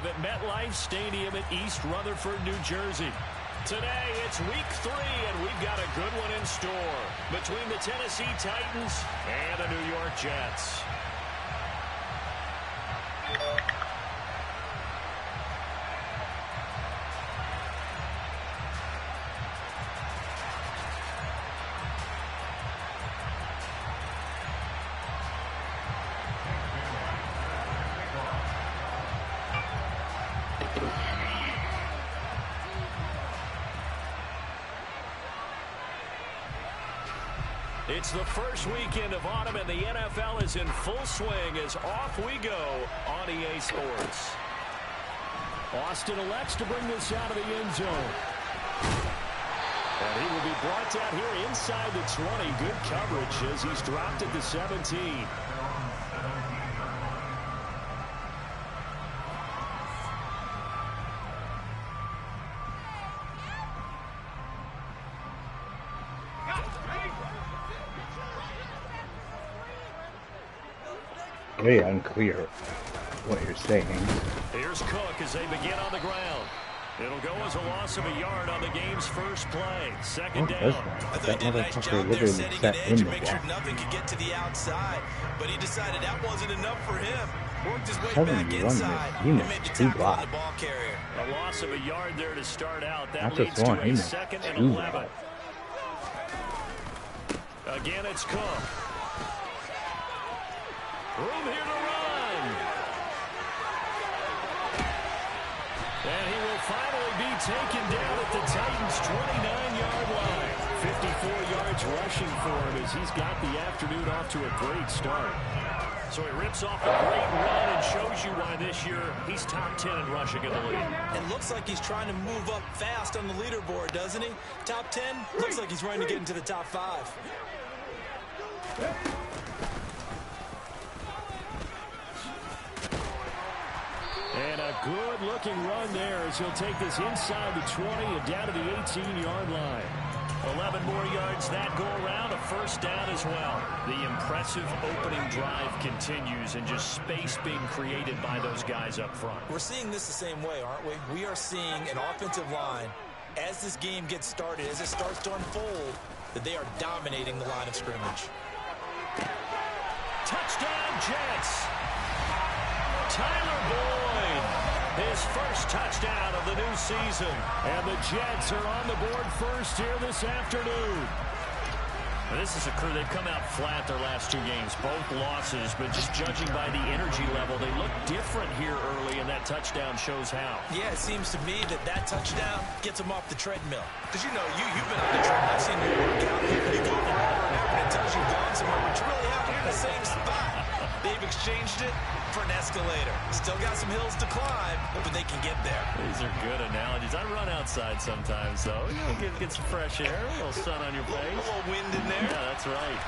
live at MetLife Stadium in East Rutherford, New Jersey. Today, it's week 3, and we've got a good one in store between the Tennessee Titans and the New York Jets. It's the first weekend of autumn, and the NFL is in full swing as off we go on EA Sports. Austin elects to bring this out of the end zone. And he will be brought down here inside the 20. Good coverage as he's dropped at the 17. Very unclear what you're saying. Here's Cook as they begin on the ground. It'll go as a loss of a yard on the game's first play. Second down. I thought he did a nice job there setting an edge and make sure nothing could get to the outside. But he decided that wasn't enough for him. Worked his way back inside and made the tackle on the ball carrier. A loss of a yard there to start out. That leads to a second and 11. Again, it's Cook. Room here to run. And he will finally be taken down at the Titans' 29-yard line. 54 yards rushing for him as he's got the afternoon off to a great start. So he rips off a great run and shows you why this year he's top 10 in rushing in the league. And looks like he's trying to move up fast on the leaderboard, doesn't he? Top 10, looks like he's running to get into the top 5. And a good-looking run there as he'll take this inside the 20 and down to the 18-yard line. 11 more yards that go around, a first down as well. The impressive opening drive continues and just space being created by those guys up front. We're seeing this the same way, aren't we? We are seeing an offensive line, as this game gets started, as it starts to unfold, that they are dominating the line of scrimmage. Touchdown, Jets! Tyler Boyd, his first touchdown of the new season. And the Jets are on the board first here this afternoon. This is a crew, they've come out flat their last 2 games, both losses, but just judging by the energy level, they look different here early, and that touchdown shows how. Yeah, it seems to me that touchdown gets them off the treadmill. Because, you know, you've been on the treadmill. I've seen you work out. You go over and over, and it tells you gone somewhere, but you really haven't in the same spot. They've exchanged it for an escalator. Still got some hills to climb, but they can get there. These are good analogies. I run outside sometimes, though. You know, get some fresh air, a little sun on your face. A little wind in there. Yeah, that's right.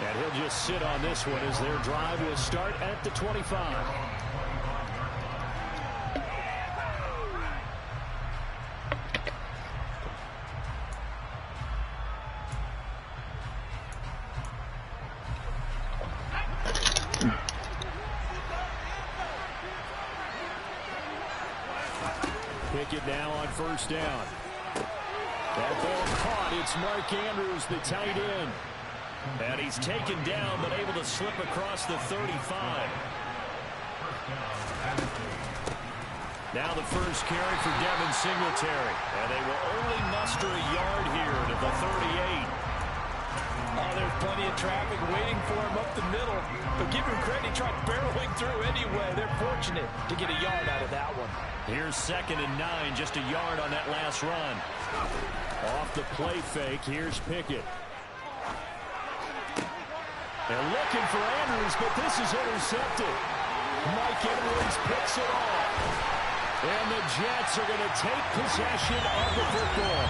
And he'll just sit on this one as their drive will start at the 25. Pickett now on first down. That ball caught. It's Mark Andrews, the tight end. And he's taken down, but able to slip across the 35. Now the first carry for Devin Singletary. And they will only muster a yard here to the 38. Oh, there's plenty of traffic waiting for him up the middle. But give him credit, he tried barreling through anyway. They're fortunate to get a yard out of that one. Here's 2nd and 9, just a yard on that last run. Off the play fake, here's Pickett. They're looking for Andrews, but this is intercepted. Mike Edwards picks it off. And the Jets are going to take possession of the football.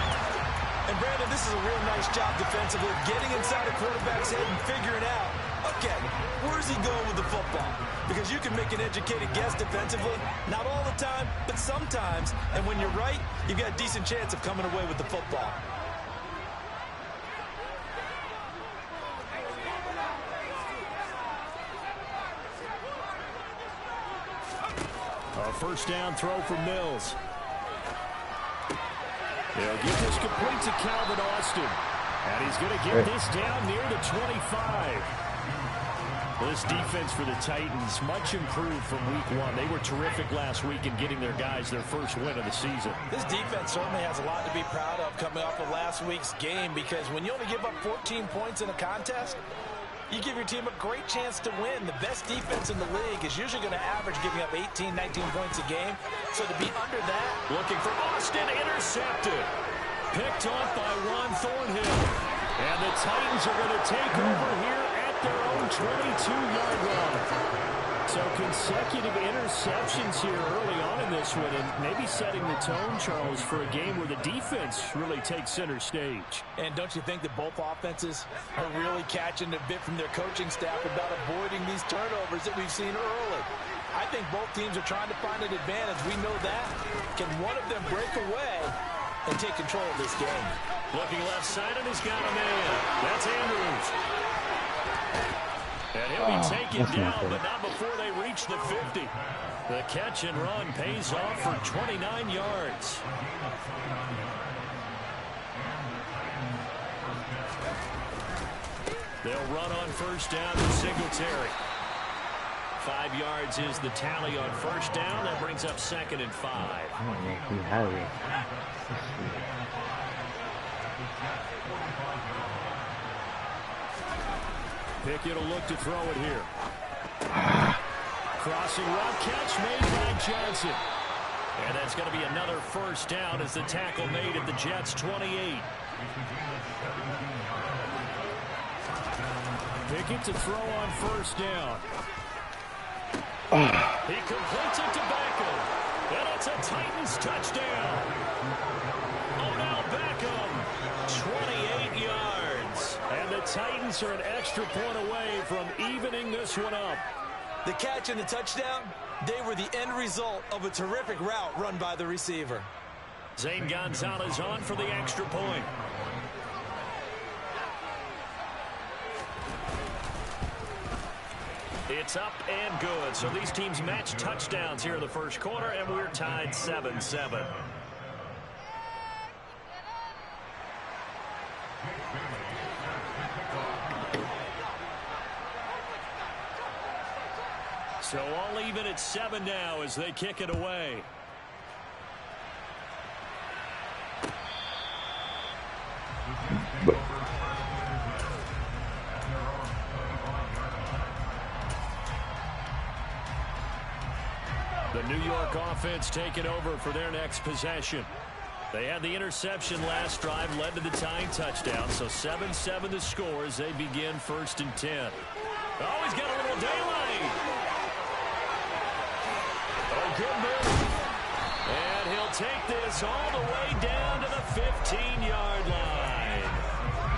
And Brandon, this is a real nice job defensively, getting inside a quarterback's head and figuring out, okay, where's he going with the football? Because you can make an educated guess defensively, not all the time, but sometimes. And when you're right, you've got a decent chance of coming away with the football. A first down throw for Mills. They'll give this complete to Calvin Austin. And he's going to get this down near the 25. This defense for the Titans, much improved from week one. They were terrific last week in getting their guys their first win of the season. This defense certainly has a lot to be proud of coming off of last week's game, because when you only give up 14 points in a contest, you give your team a great chance to win. The best defense in the league is usually going to average giving up 18, 19 points a game. So to be under that. Looking for Austin, intercepted. Picked off by Juan Thornhill. And the Titans are going to take over here at their own 22-yard line. So consecutive interceptions here early on in this one, and maybe setting the tone, Charles, for a game where the defense really takes center stage. And don't you think that both offenses are really catching a bit from their coaching staff about avoiding these turnovers that we've seen early? I think both teams are trying to find an advantage. We know that. Can one of them break away and take control of this game? Looking left side, and he's got a man. That's Andrews. And he'll be taken down, but not before they reach the 50. The catch and run pays off for 29 yards. They'll run on first down to Singletary. 5 yards is the tally on first down. That brings up 2nd and 5. Pickett will look to throw it here. Crossing route catch made by Johnson. And that's going to be another first down as the tackle made at the Jets' 28. Pickett to throw on first down. He completes it to Beckham. And it's a Titans touchdown. Odell Beckham, 28 yards. And the Titans are an extra point away from evening this one up. The catch and the touchdown, they were the end result of a terrific route run by the receiver. Zane Gonzalez on for the extra point. It's up and good. So these teams match touchdowns here in the first quarter, and we're tied 7-7. So all even at 7 now as they kick it away. The New York offense taking over for their next possession. They had the interception last drive, led to the tying touchdown. So 7-7 the score as they begin 1st and 10. Oh, he's got a little daylight. Oh, good move. And he'll take this all the way down to the 15-yard line.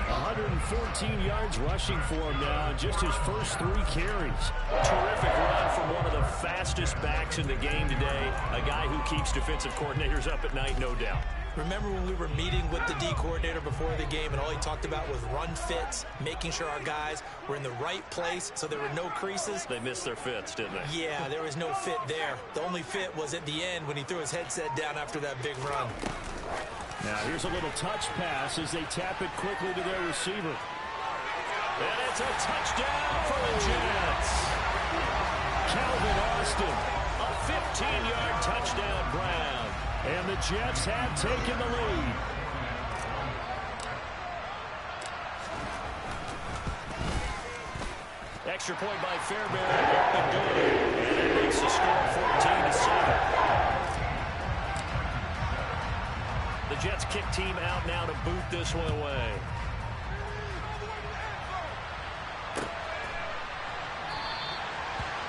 114 yards rushing for him now, just his first 3 carries. Terrific run from one of the fastest backs in the game today, a guy who keeps defensive coordinators up at night, no doubt. Remember when we were meeting with the D coordinator before the game, and all he talked about was run fits, making sure our guys were in the right place so there were no creases? They missed their fits, didn't they? Yeah, there was no fit there. The only fit was at the end when he threw his headset down after that big run. Now here's a little touch pass as they tap it quickly to their receiver. And it's a touchdown for the Jets. Calvin Austin, a 15-yard touchdown Brown. And the Jets have taken the lead. Extra point by Fairbairn. And good. And it makes the score 14-7. The Jets kick team out now to boot this one away.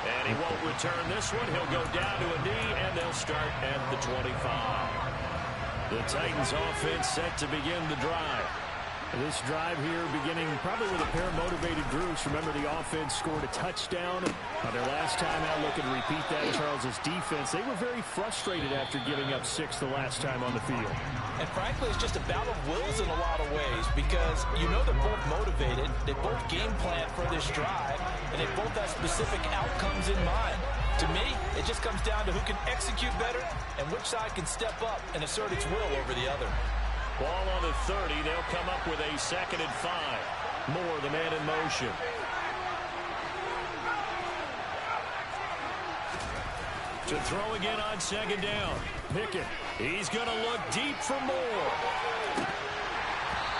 And he won't return this one. He'll go down to a knee, and they'll start at the 25. The Titans offense set to begin the drive. This drive here beginning probably with a pair of motivated groups. Remember, the offense scored a touchdown their last time out. Looking to repeat that. Charles's defense, they were very frustrated after giving up 6 the last time on the field. And frankly, it's just a battle of wills in a lot of ways, because you know they're both motivated, they both game plan for this drive, and they both have specific outcomes in mind. To me, it just comes down to who can execute better and which side can step up and assert its will over the other. Ball on the 30. They'll come up with a 2nd and 5. Moore, the man in motion. To throw again on 2nd down. Pickett. He's going to look deep for Moore.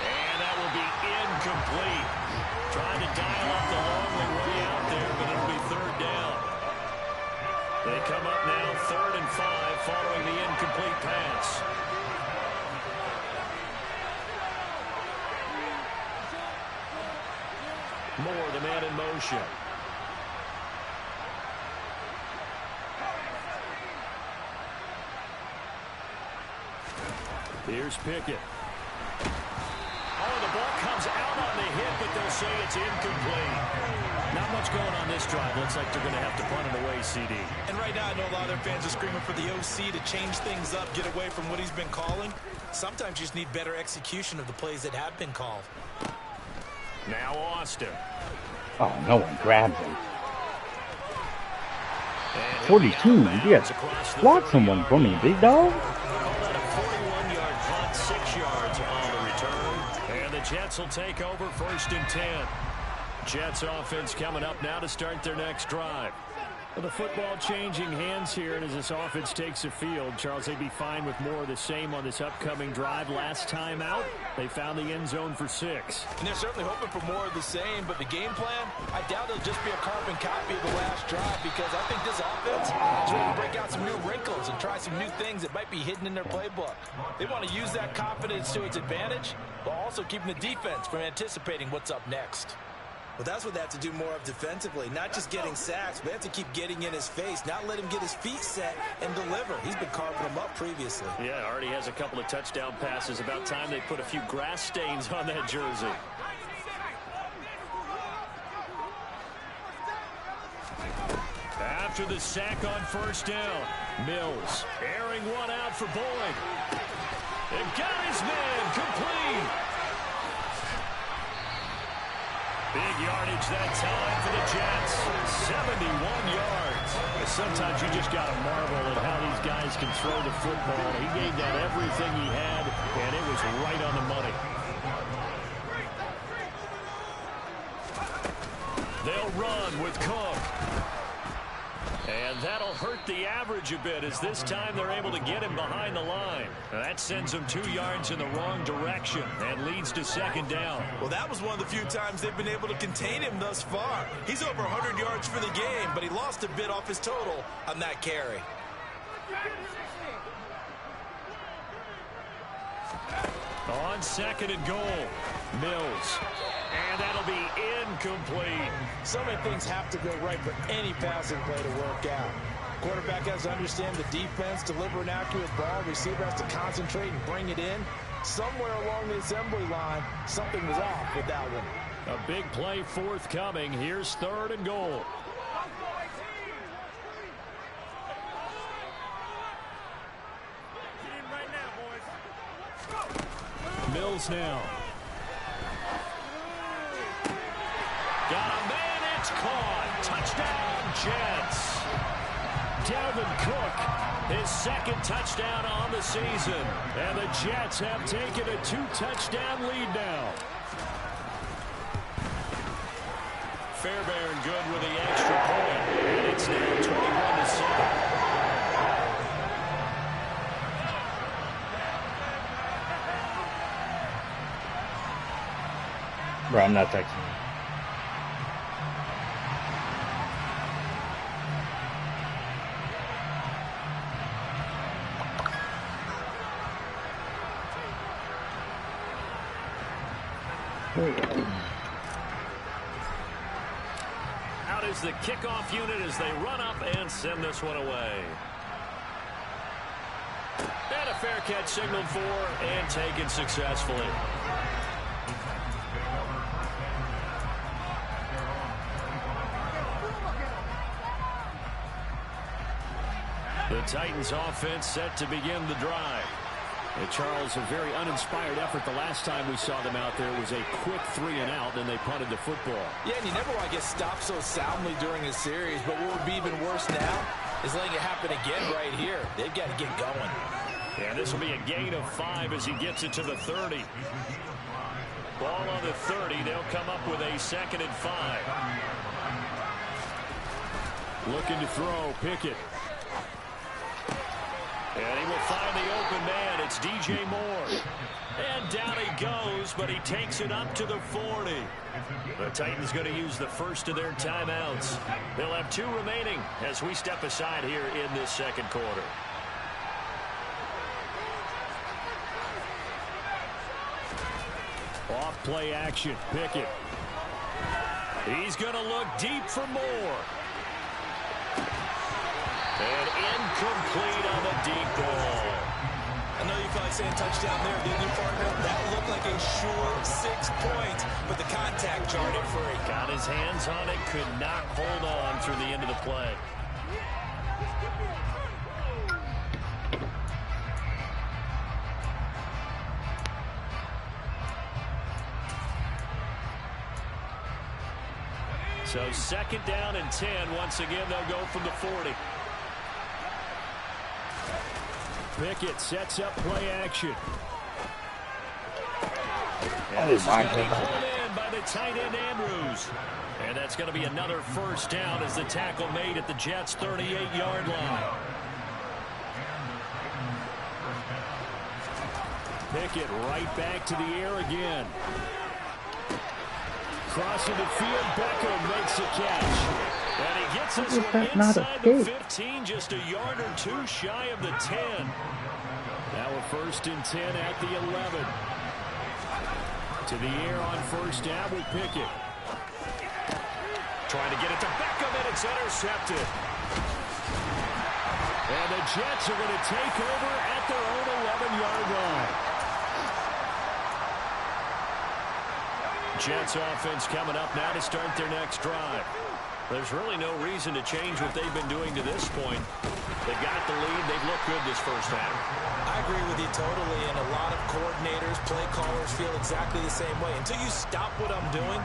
And that will be incomplete. Trying to dial up the long way out there, but it'll be 3rd down. They come up now 3rd and 5 following the incomplete pass. Moore, the man in motion. Here's Pickett. Oh, the ball comes out on the hit, but they'll say it's incomplete. Not much going on this drive. Looks like they're going to have to punt it away, CD. And right now, I know a lot of their fans are screaming for the OC to change things up, get away from what he's been calling. Sometimes you just need better execution of the plays that have been called. Now Austin. Oh, no one grabs him. 42. Yeah, block someone for me, big dog. Jets will take over 1st and 10. Jets offense coming up now to start their next drive. Well, the football changing hands here, and as this offense takes the field, Charles, they'd be fine with more of the same on this upcoming drive. Last time out, they found the end zone for 6. And they're certainly hoping for more of the same, but the game plan, I doubt it'll just be a carbon copy of the last drive, because I think this offense is ready to break out some new wrinkles and try some new things that might be hidden in their playbook. They want to use that confidence to its advantage, while also keeping the defense from anticipating what's up next. Well, that's what they have to do more of defensively. Not just getting sacks, but they have to keep getting in his face. Not let him get his feet set and deliver. He's been carving them up previously. Yeah, already has a couple of touchdown passes. About time they put a few grass stains on that jersey. After the sack on 1st down, Mills airing one out for Boyd. And got his man complete. Big yardage that time for the Jets. 71 yards. Sometimes you just got to marvel at how these guys can throw the football. He gave that everything he had, and it was right on the money. They'll run with Cook. And that'll hurt the average a bit, as this time they're able to get him behind the line. Now that sends him 2 yards in the wrong direction and leads to 2nd down. Well, that was one of the few times they've been able to contain him thus far. He's over 100 yards for the game, but he lost a bit off his total on that carry. On 2nd and goal, Mills. And that'll be incomplete. So many things have to go right for any passing play to work out. Quarterback has to understand the defense, deliver an accurate ball. Receiver has to concentrate and bring it in. Somewhere along the assembly line, something was off with that one. A big play forthcoming. Here's 3rd and goal. Get in right now, boys. Mills now. Got a man, it's caught. Touchdown, Jets. Dalvin Cook, his 2nd touchdown on the season. And the Jets have taken a 2-touchdown lead now. Fairbairn good with the extra point. And it's now 21-7. Bro, I'm not texting you. Out is the kickoff unit as they run up and send this one away. And a fair catch signaled for and taken successfully. The Titans offense set to begin the drive. And Charles, a very uninspired effort the last time we saw them out there. It was a quick 3-and-out, and they punted the football. Yeah, and you never want to get stopped so soundly during a series, but what would be even worse now is letting it happen again right here. They've got to get going. And this will be a gain of 5 as he gets it to the 30. Ball on the 30. They'll come up with a 2nd and 5. Looking to throw, Pickett. And he will find the open man. It's DJ Moore. And down he goes, but he takes it up to the 40. The Titans going to use the first of their timeouts. They'll have 2 remaining as we step aside here in this second quarter. Off play action, Pickett. He's going to look deep for Moore. And incomplete on the deep ball. I know you felt like saying touchdown there, didn't you, partner? That looked like a sure 6 points, but the contact jarred it free. Got his hands on it, could not hold on through the end of the play. So 2nd down and 10. Once again, they'll go from the 40. Pickett sets up play action. And this is going to be pulled in by the tight end Andrews. And that's going to be another first down as the tackle made at the Jets' 38-yard line. Pickett right back to the air again. Crossing the field, Beckham makes a catch. And he gets this one inside the 15, just a yard or 2 shy of the 10. Now a 1st and 10 at the 11. To the air on first down with Pickett. Trying to get it to Beckham, and it's intercepted. And the Jets are going to take over at their own 11-yard line. Jets offense coming up now to start their next drive. There's really no reason to change what they've been doing to this point. They've got the lead. They've looked good this first half. I agree with you totally, and a lot of coordinators, play callers feel exactly the same way. Until you stop what I'm doing,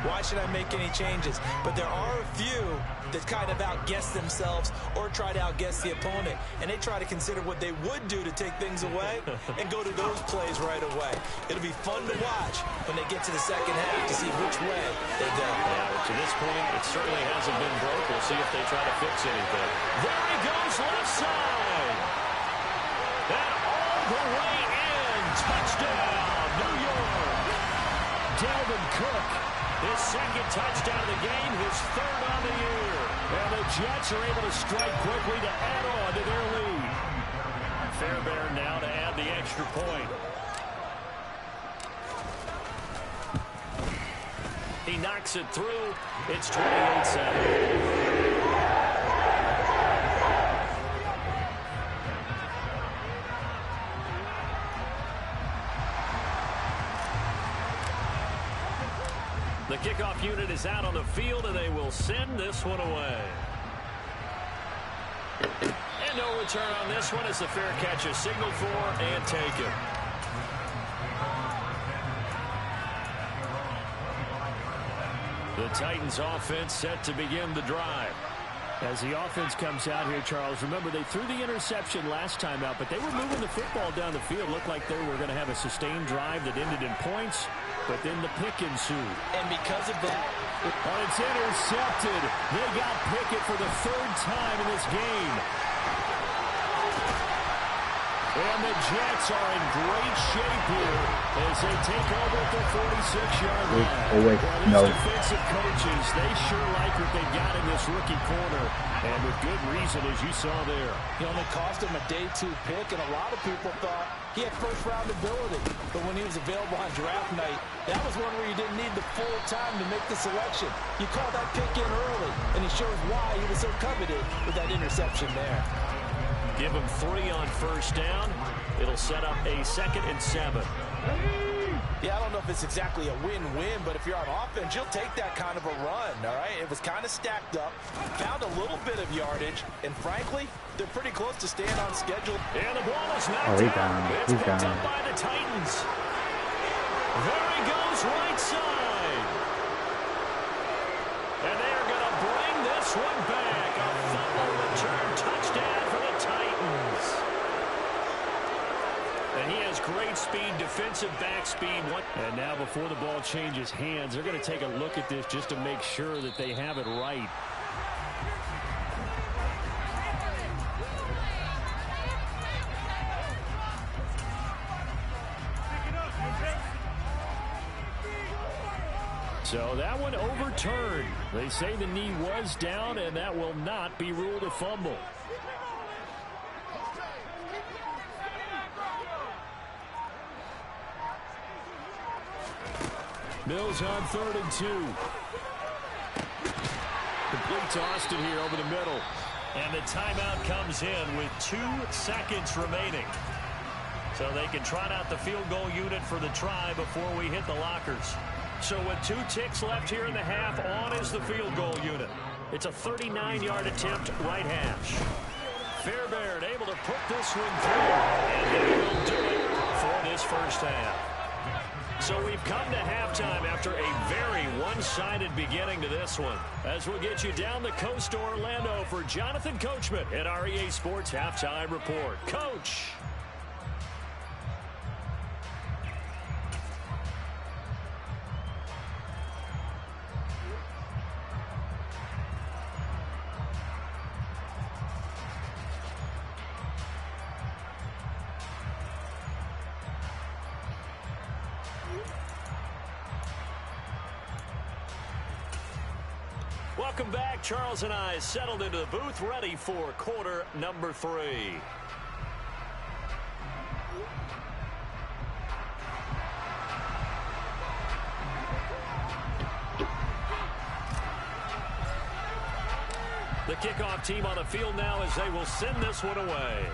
why should I make any changes? But there are a few that kind of outguess themselves or try to outguess the opponent, and they try to consider what they would do to take things away and go to those plays right away. It'll be fun to watch when they get to the second half to see which way they go. Yeah, to this point, it certainly hasn't been broke. We'll see if they try to fix anything. There he goes, left side. And all the way in. Touchdown, New York. Dalvin Cook, his 2nd touchdown of the game, his 3rd on the year. And the Jets are able to strike quickly to add on to their lead. Fairbairn now to add the extra point. He knocks it through. It's 28-7. The kickoff unit is out on the field, and they will send this one away. And no return on this one as the fair catch is signaled for and taken. The Titans offense set to begin the drive. As the offense comes out here, Charles, remember they threw the interception last time out, but they were moving the football down the field. Looked like they were going to have a sustained drive that ended in points, but then the pick ensued. And because of that, it's intercepted. They got Pickett for the 3rd time in this game. And the Jets are in great shape here as they take over at the 46-yard line. These defensive coaches, they sure like what they got in this rookie corner, and with good reason, as you saw there. He only cost him a day 2 pick, and a lot of people thought he had first-round ability. But when he was available on draft night, that was one where you didn't need the full time to make the selection. You called that pick in early, and he shows why he was so coveted with that interception there. Give him 3 on first down. It'll set up a 2nd and 7. Yeah, I don't know if it's exactly a win-win, but if you're on offense, you'll take that kind of a run, all right? It was kind of stacked up, found a little bit of yardage, and frankly, they're pretty close to staying on schedule. And the ball is knocked out. It's picked up by the Titans. There he goes, right side. And they're going to bring this one back. A fumble return touchdown for the Titans. And he has great speed, defensive back speed. And now before the ball changes hands, they're going to take a look at this just to make sure that they have it right. So that one overturned. They say the knee was down, and that will not be ruled a fumble. Mills on 3rd and 2. Complete to Austin here over the middle. And the timeout comes in with 2 seconds remaining. So they can trot out the field goal unit for the try before we hit the lockers. So with 2 ticks left here in the half, on is the field goal unit. It's a 39-yard attempt, right hash. Fairbairn able to put this one through, and they will do it for this first half. So we've come to halftime after a very one-sided beginning to this one. As we'll get you down the coast to Orlando for Jonathan Coachman at our EA Sports Halftime Report. Coach. Welcome back. Charles and I settled into the booth, ready for quarter number 3. The kickoff team on the field now as they will send this one away.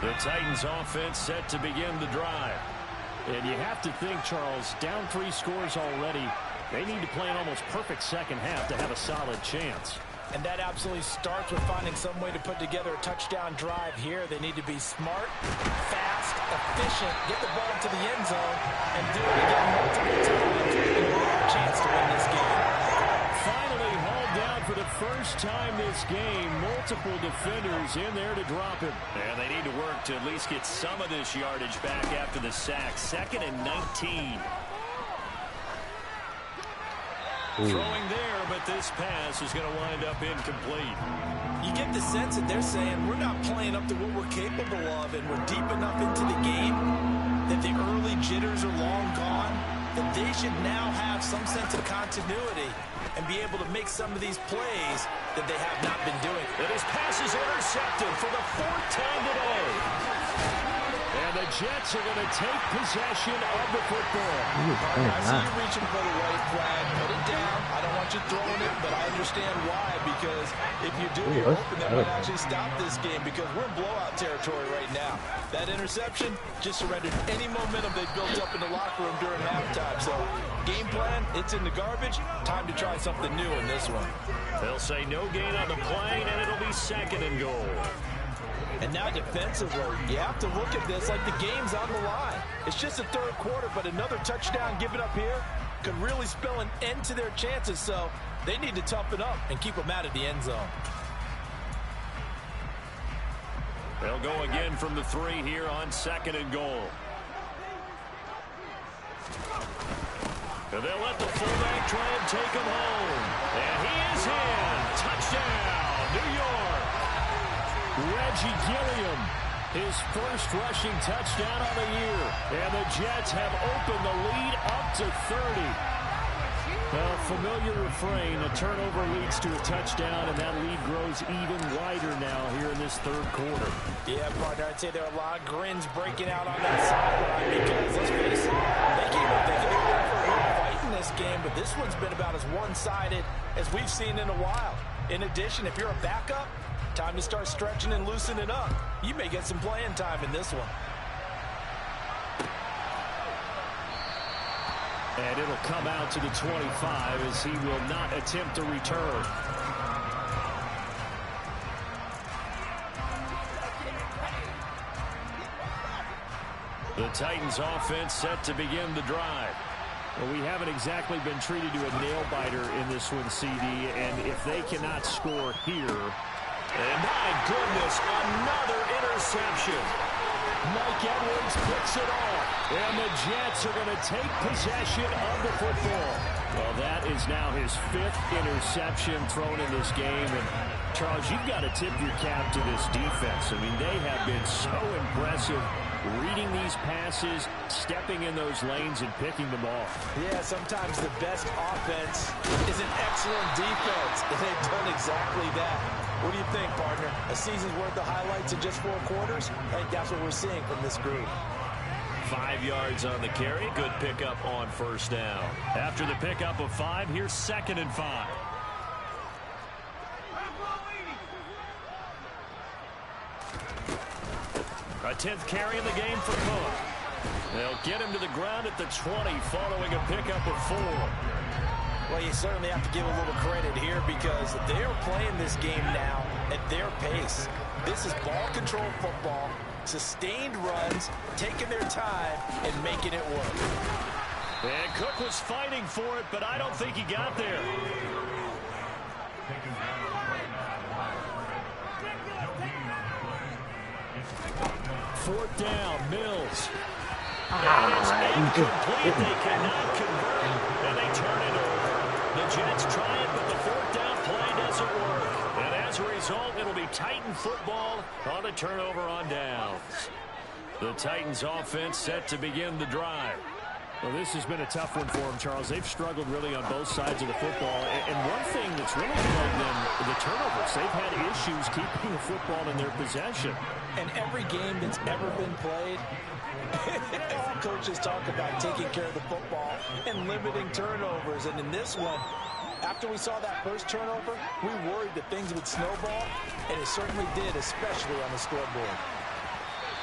The Titans offense set to begin the drive. And you have to think, Charles, down 3 scores already. They need to play an almost perfect second half to have a solid chance. And that absolutely starts with finding some way to put together a touchdown drive here. They need to be smart, fast, efficient, get the ball to the end zone, and do it again multiple times in order to have a chance to win this game. Finally hauled down for the first time this game. Multiple defenders in there to drop him. And they need to work to at least get some of this yardage back after the sack. 2nd and 19. Throwing there, but this pass is going to wind up incomplete. You get the sense that they're saying we're not playing up to what we're capable of, and we're deep enough into the game that the early jitters are long gone, that they should now have some sense of continuity and be able to make some of these plays that they have not been doing. And his pass is intercepted for the 4th time today. And the Jets are going to take possession of the football. I see you reaching for the white flag. Put it down. I don't want you throwing it, but I understand why. Because if you do, you're hoping that might actually stop this game, because we're in blowout territory right now. That interception just surrendered any momentum they built up in the locker room during halftime. So game plan, it's in the garbage. Time to try something new in this one. They'll say no gain on the play, and it'll be 2nd and goal. And now defensively, you have to look at this like the game's on the line. It's just the 3rd quarter, but another touchdown given up here could really spell an end to their chances. So they need to toughen up and keep them out of the end zone. They'll go again from the 3 here on 2nd and goal. And they'll let the fullback try and take him home. And he is in. Touchdown, New York. Reggie Gilliam, his first rushing touchdown of the year. And the Jets have opened the lead up to 30. A familiar refrain, a turnover leads to a touchdown, and that lead grows even wider now here in this 3rd quarter. Yeah, partner, I'd say there are a lot of grins breaking out on that sideline because, let's face it, they came up thinking they were in for a real fight in this game, but this one's been about as one-sided as we've seen in a while. In addition, if you're a backup, time to start stretching and loosening up. You may get some playing time in this one. And it'll come out to the 25 as he will not attempt to return. The Titans offense set to begin the drive. Well, we haven't exactly been treated to a nail-biter in this one, CD, and if they cannot score here... And my goodness, another interception. Mike Edwards picks it off, and the Jets are going to take possession of the football. Well, that is now his 5th interception thrown in this game. And Charles, you've got to tip your cap to this defense. I mean, they have been so impressive reading these passes, stepping in those lanes, and picking them off. Yeah, sometimes the best offense is an excellent defense, and they've done exactly that. What do you think, partner? A season's worth of highlights in just 4 quarters? I think that's what we're seeing from this group. 5 yards on the carry. Good pickup on first down. After the pickup of 5, here's 2nd and 5. A 10th carry in the game for Cook. They'll get him to the ground at the 20 following a pickup of 4. Well, you certainly have to give a little credit here because they're playing this game now at their pace. This is ball control football, sustained runs, taking their time, and making it work. And Cook was fighting for it, but I don't think he got there. Fourth down, Mills. And it's incomplete. They cannot convert, and they turn it over. The Jets try it, but the 4th down play doesn't work. And as a result, it'll be Titan football on a turnover on downs. The Titans offense set to begin the drive. Well, this has been a tough one for them, Charles. They've struggled really on both sides of the football. And one thing that's really plagued them, the turnovers. They've had issues keeping the football in their possession. And every game that's ever been played, coaches talk about taking care of the football and limiting turnovers. And in this one, after we saw that first turnover, we worried that things would snowball, and it certainly did, especially on the scoreboard.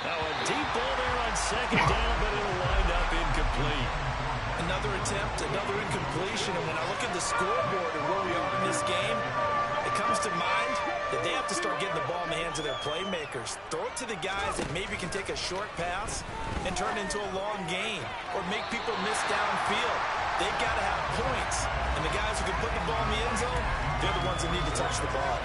Now a deep ball there on 2nd down, but it'll wind up incomplete. Another attempt, another incompletion, and when I look at the scoreboard and where we are in this game, it comes to mind that they have to start getting the ball in the hands of their playmakers. Throw it to the guys that maybe can take a short pass and turn it into a long gain or make people miss downfield. They've got to have points, and the guys who can put the ball in the end zone, they're the ones that need to touch the ball.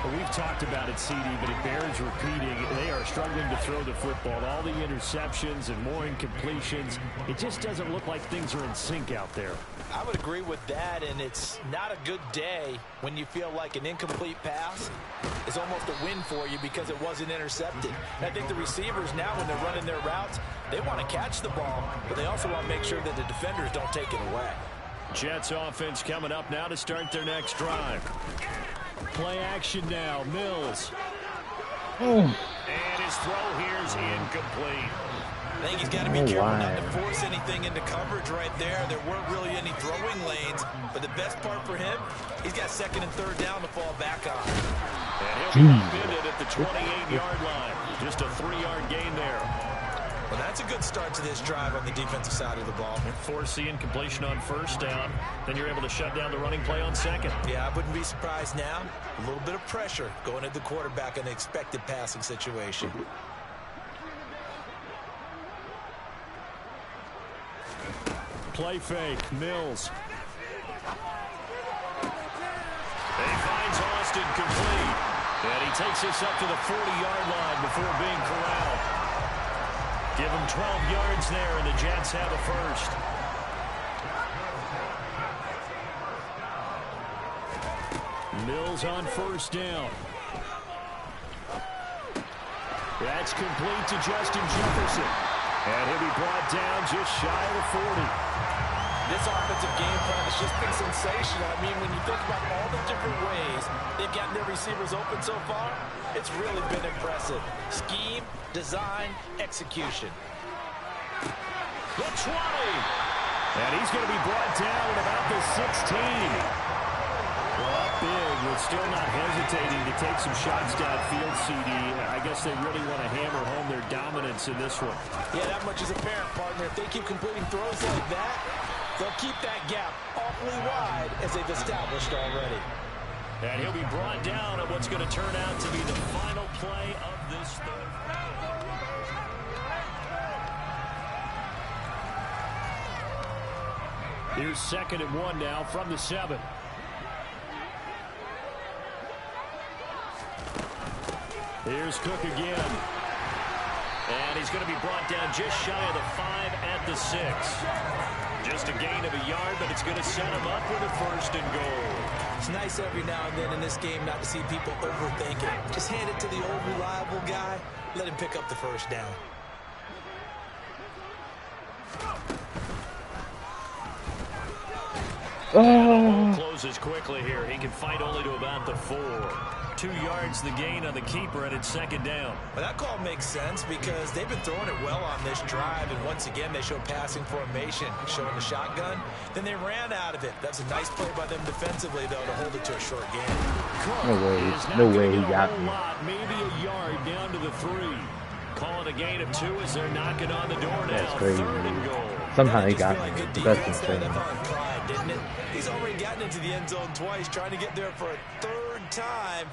Well, we've talked about it, CD, but it bears repeating. They are struggling to throw the football. All the interceptions and more incompletions. It just doesn't look like things are in sync out there. I would agree with that, and it's not a good day when you feel like an incomplete pass is almost a win for you because it wasn't intercepted. And I think the receivers now, when they're running their routes, they want to catch the ball, but they also want to make sure that the defenders don't take it away. Jets offense coming up now to start their next drive. Play action now, Mills. Oh. And his throw here's incomplete. I think he's got to be careful not to force anything into coverage right there. There weren't really any throwing lanes, but the best part for him, he's got 2nd and 3rd down to fall back on. And he'll be offended at the 28-yard line. Just a 3-yard gain there. Well, that's a good start to this drive on the defensive side of the ball. Force the incompletion on 1st down. Then you're able to shut down the running play on 2nd. Yeah, I wouldn't be surprised now. A little bit of pressure going at the quarterback in an expected passing situation. Play fake, Mills. He finds Austin complete. And he takes this up to the 40-yard line before being corralled. Give him 12 yards there, and the Jets have a first. Mills on 1st down. That's complete to Justin Jefferson. And he'll be brought down just shy of the 40. This offensive game plan has just been sensational. I mean, when you think about all the different ways they've gotten their receivers open so far, it's really been impressive. Scheme, design, execution. The 20. And he's going to be brought down at about the 16. Well, up big, but still not hesitating to take some shots downfield, CD. I guess they really want to hammer home their dominance in this one. Yeah, that much is apparent, partner. If they keep completing throws like that, they'll keep that gap awfully wide as they've established already. And he'll be brought down at what's going to turn out to be the final play of this third. Here's 2nd and 1 now from the 7. Here's Cook again. And he's going to be brought down just shy of the 5 at the 6. Just a gain of a yard, but it's going to set him up with a 1st and goal. It's nice every now and then in this game not to see people overthink it. Just hand it to the old reliable guy. Let him pick up the 1st down. Closes quickly here. He can fight only to about the 4. 2 yards the gain on the keeper, and it's 2nd down. Well, that call makes sense because they've been throwing it well on this drive, and once again they show passing formation, showing the shotgun. Then they ran out of it. That's a nice play by them defensively, though, to hold it to a short gain. No way he got me. Maybe a yard down to the 3. Calling a gain of 2 as they're knocking on the door now. That's crazy. 3rd and goal. Somehow he got me. That's insane. Didn't it? He's already gotten into the end zone twice, trying to get there for a 3rd time.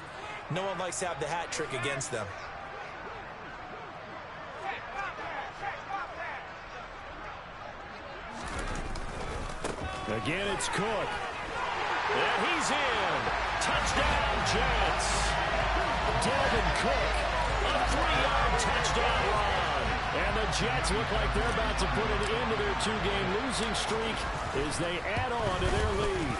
No one likes to have the hat trick against them. Again, it's Cook. And he's in. Touchdown, Jets. Dalvin Cook, a 3-yard touchdown run. And the Jets look like they're about to put an end to their 2-game losing streak as they add on to their lead.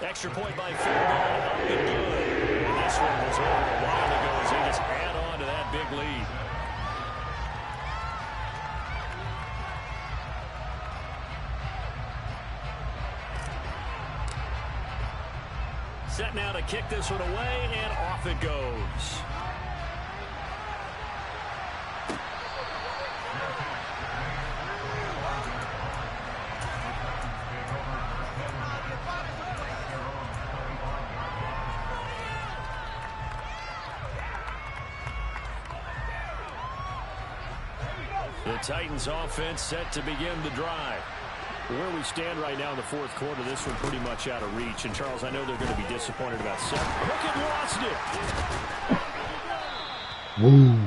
Extra point by field goal, up and good. And this one was over a while ago as they just add on to that big lead. Set now to kick this one away, and off it goes. The Titans offense set to begin the drive. Where we stand right now in the 4th quarter, this one pretty much out of reach. And, Charles, I know they're going to be disappointed about Seth. Crooked lost it.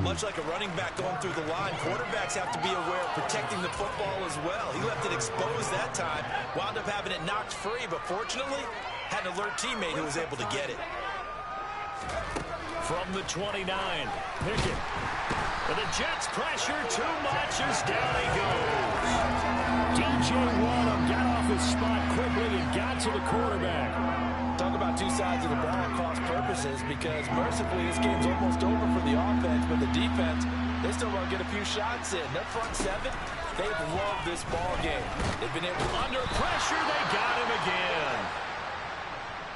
Much like a running back going through the line, quarterbacks have to be aware of protecting the football as well. He left it exposed that time, wound up having it knocked free, but fortunately, had an alert teammate who was able to get it. From the 29, Pickett. And the Jets pressure too much as down he goes. DJ Waddle got off his spot quickly and got to the quarterback. Talk about 2 sides of the ball cross purposes, because mercifully this game's almost over for the offense, but the defense, they still want to get a few shots in. Their front 7, they've loved this ball game. They've been able under pressure, they got him again.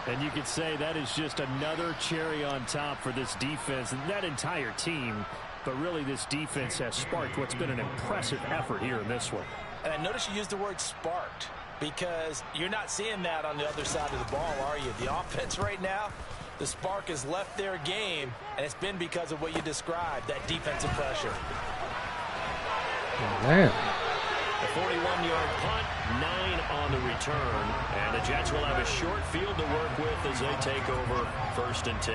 And you could say that is just another cherry on top for this defense and that entire team. But really, this defense has sparked what's been an impressive effort here in this one. And I noticed you used the word sparked, because you're not seeing that on the other side of the ball, are you? The offense right now, the spark has left their game, and it's been because of what you described, that defensive pressure. Man. A 41-yard punt, 9 on the return, and the Jets will have a short field to work with as they take over 1st and 10.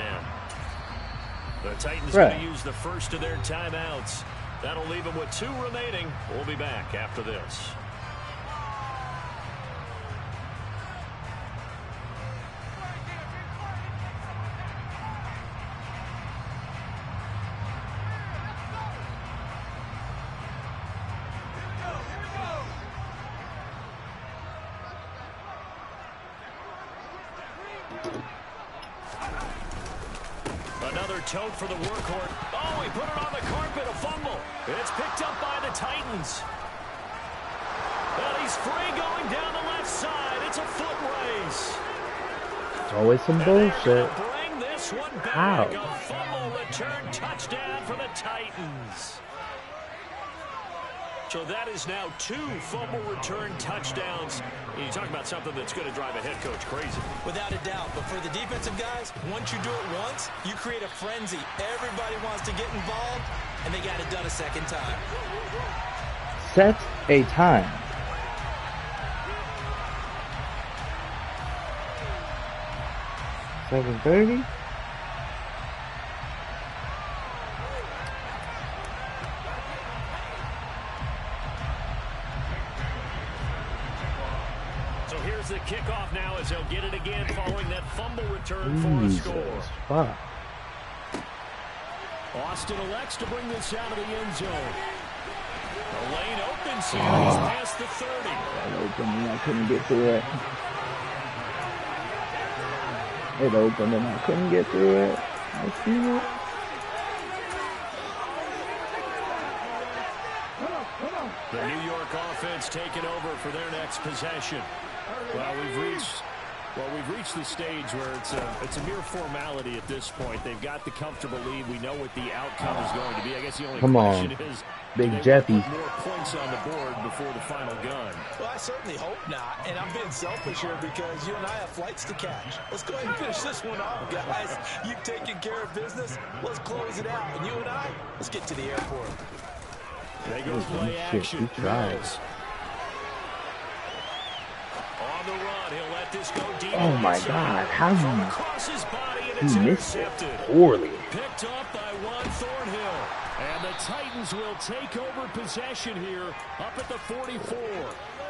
The Titans going to use the first of their timeouts. That'll leave them with 2 remaining. We'll be back after this. Another tote for the workhorse. Oh, he put it on the carpet, a fumble. It's picked up by the Titans. And he's free going down the left side. It's a foot race. It's always some bullshit. Bring this one back. How? A fumble return touchdown for the Titans. So that is now 2 fumble return touchdowns. You talk about something that's going to drive a head coach crazy. Without a doubt. But for the defensive guys, once you do it once, you create a frenzy. Everybody wants to get involved, and they got it done a second time. Set a time. $7:30. So here's the kickoff now as they'll get it again following that fumble return for a score. Fuck. Austin elects to bring this out of the end zone. The lane opens here. He's past the 30. It opened and I couldn't get through it. It opened and I couldn't get through it. I see it. The New York offense taking over for their next possession. Well, we've reached the stage where it's a mere formality at this point. They've got the comfortable lead. We know what the outcome is going to be. I guess the only question is, Big Jeffy. More points on the board before the final gun. Well, I certainly hope not. And I'm being selfish here because you and I have flights to catch. Let's go ahead and finish this one off, guys. You've taken care of business. Let's close it out. And you and I, let's get to the airport. They go play action. Tries. On the run, he'll let this go deep. Oh my God! How he missed it poorly. Picked up by Juan Thornhill, and the Titans will take over possession here, up at the 44.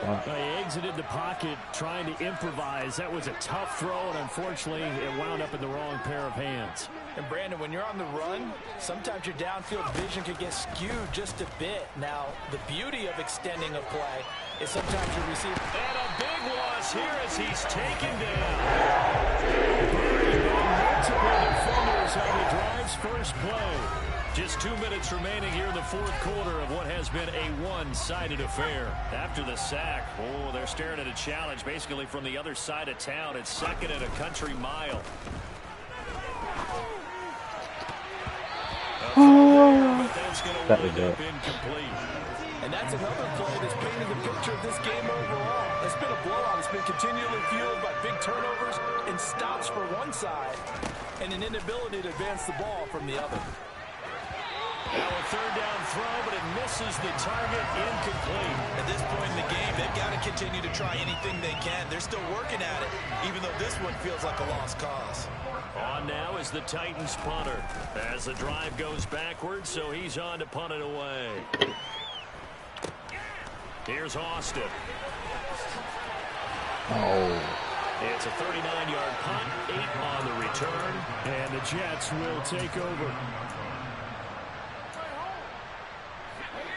Wow. They exited the pocket trying to improvise. That was a tough throw, and unfortunately, it wound up in the wrong pair of hands. And Brandon, when you're on the run, sometimes your downfield vision can get skewed just a bit. Now, the beauty of extending a play is sometimes you receive. And a big loss here as he's taken down. Multiple defenders on the drive's first play. Just 2 minutes remaining here in the fourth quarter of what has been a one-sided affair. After the sack, oh, they're staring at a challenge basically from the other side of town. It's second and a country mile. That was it. Incomplete. And that's another play that's painted the picture of this game overall. It's been a blowout. It's been continually fueled by big turnovers and stops for one side and an inability to advance the ball from the other. Now a third down throw, but it misses the target, incomplete. At this point in the game, they've got to continue to try anything they can. They're still working at it, even though this one feels like a lost cause. On now is the Titans punter as the drive goes backwards, so he's on to punt it away. Here's Austin. Oh. It's a 39-yard punt, 8 on the return, and the Jets will take over.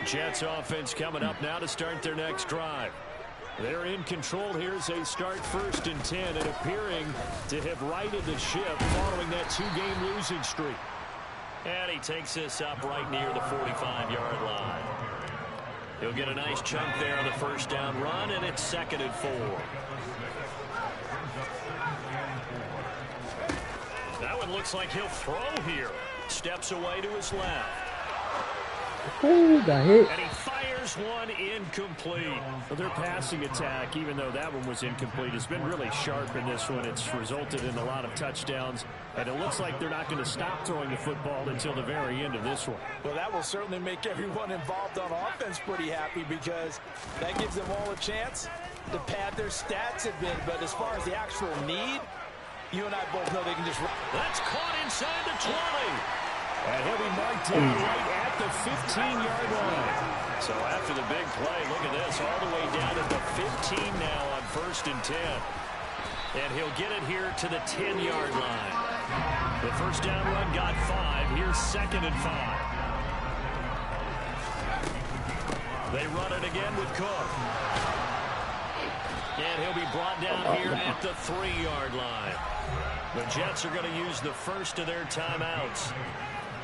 Jets offense coming up now to start their next drive. They're in control here as they start 1st and 10 and appearing to have righted the ship following that 2-game losing streak. And he takes this up right near the 45-yard line. He'll get a nice chunk there on the first down run, and it's 2nd and 4. That one looks like he'll throw here. Steps away to his left. Oh, got hit. And he fires one incomplete. Well, their passing attack, even though that one was incomplete, has been really sharp in this one. It's resulted in a lot of touchdowns, and it looks like they're not going to stop throwing the football until the very end of this one. Well, that will certainly make everyone involved on offense pretty happy because that gives them all a chance to pad their stats a bit. But as far as the actual need, you and I both know they can just run. That's caught inside the 20. And he'll be marked down right at the 15-yard line. So after the big play, look at this, all the way down at the 15 now on 1st and 10. And he'll get it here to the 10-yard line. The first down run got 5. Here's 2nd and 5. They run it again with Cook. And he'll be brought down here at the 3-yard line. The Jets are going to use the first of their timeouts.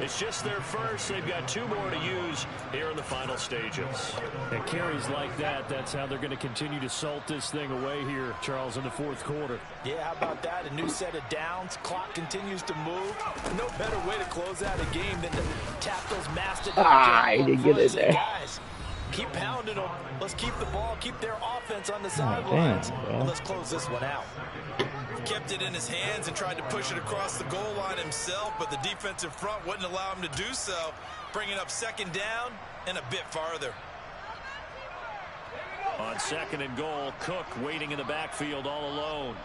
It's just their first. They've got 2 more to use here in the final stages. And carries like that, that's how they're going to continue to salt this thing away here, Charles, in the fourth quarter. Yeah, how about that? A new set of downs. Clock continues to move. No better way to close out a game than to tap those mastodon. He didn't get it there. Guys, Keep pounding them. Let's keep the ball, keep their offense on the sidelines. And let's close this one out. Kept it in his hands and tried to push it across the goal line himself, but the defensive front wouldn't allow him to do so, bringing up second down and a bit farther. On 2nd and goal, Cook waiting in the backfield all alone.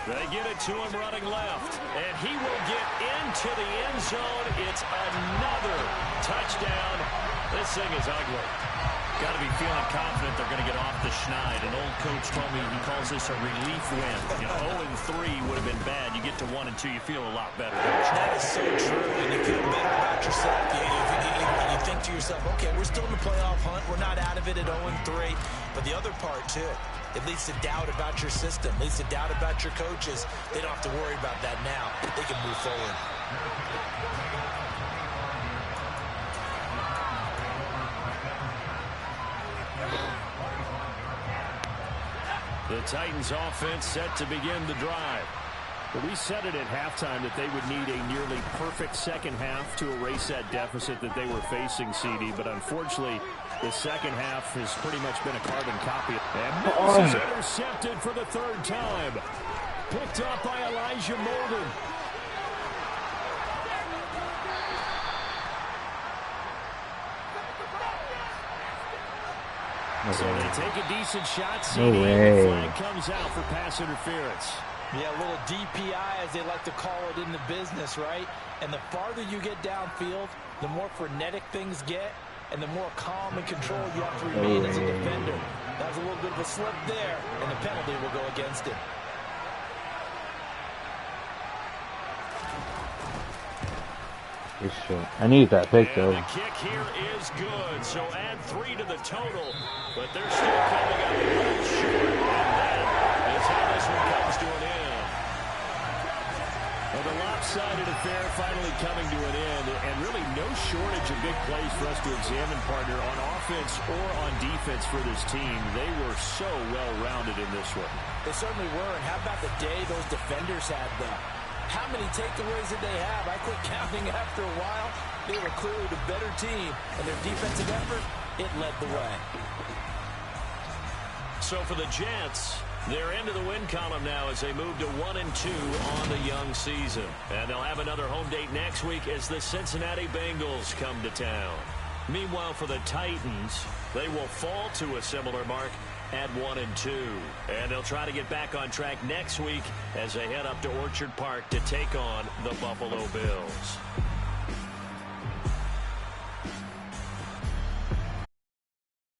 They get it to him running left, and he will get into the end zone. It's another touchdown. This thing is ugly. Got to be feeling confident they're going to get off the schneid. An old coach told me he calls this a relief win. 0-3 would have been bad. You get to 1-2, you feel a lot better. That is so true, and you feel better about yourself. You think to yourself, okay, we're still in the playoff hunt. We're not out of it at 0-3. But the other part, too, it leads to doubt about your system, leads to doubt about your coaches. They don't have to worry about that now. They can move forward. The Titans offense set to begin the drive. But we said it at halftime that they would need a nearly perfect second half to erase that deficit that they were facing, CD. But unfortunately, the second half has pretty much been a carbon copy. And Mills is intercepted for the 3rd time. Picked up by Elijah Molden. So they take a decent shot, CD, and the flag comes out for pass interference. Yeah, a little DPI, as they like to call it in the business, right? And the farther you get downfield, the more frenetic things get, and the more calm and control you have to remain as a defender. That was a little bit of a slip there, and the penalty will go against it. I need that pick, though. The kick here is good, so add 3 to the total, but they're still coming up a little short, and that is how this one comes to an end. Well, the lopsided affair finally coming to an end, and really no shortage of big plays for us to examine, partner, on offense or on defense for this team. They were so well-rounded in this one. They certainly were, and how about the day those defenders had, though? How many takeaways did they have? I quit counting after a while. They were clearly the better team, and their defensive effort, it led the way. So for the Jets, they're into the win column now as they move to 1-2 on the young season. And they'll have another home date next week as the Cincinnati Bengals come to town. Meanwhile, for the Titans, they will fall to a similar mark at 1-2. And they'll try to get back on track next week as they head up to Orchard Park to take on the Buffalo Bills.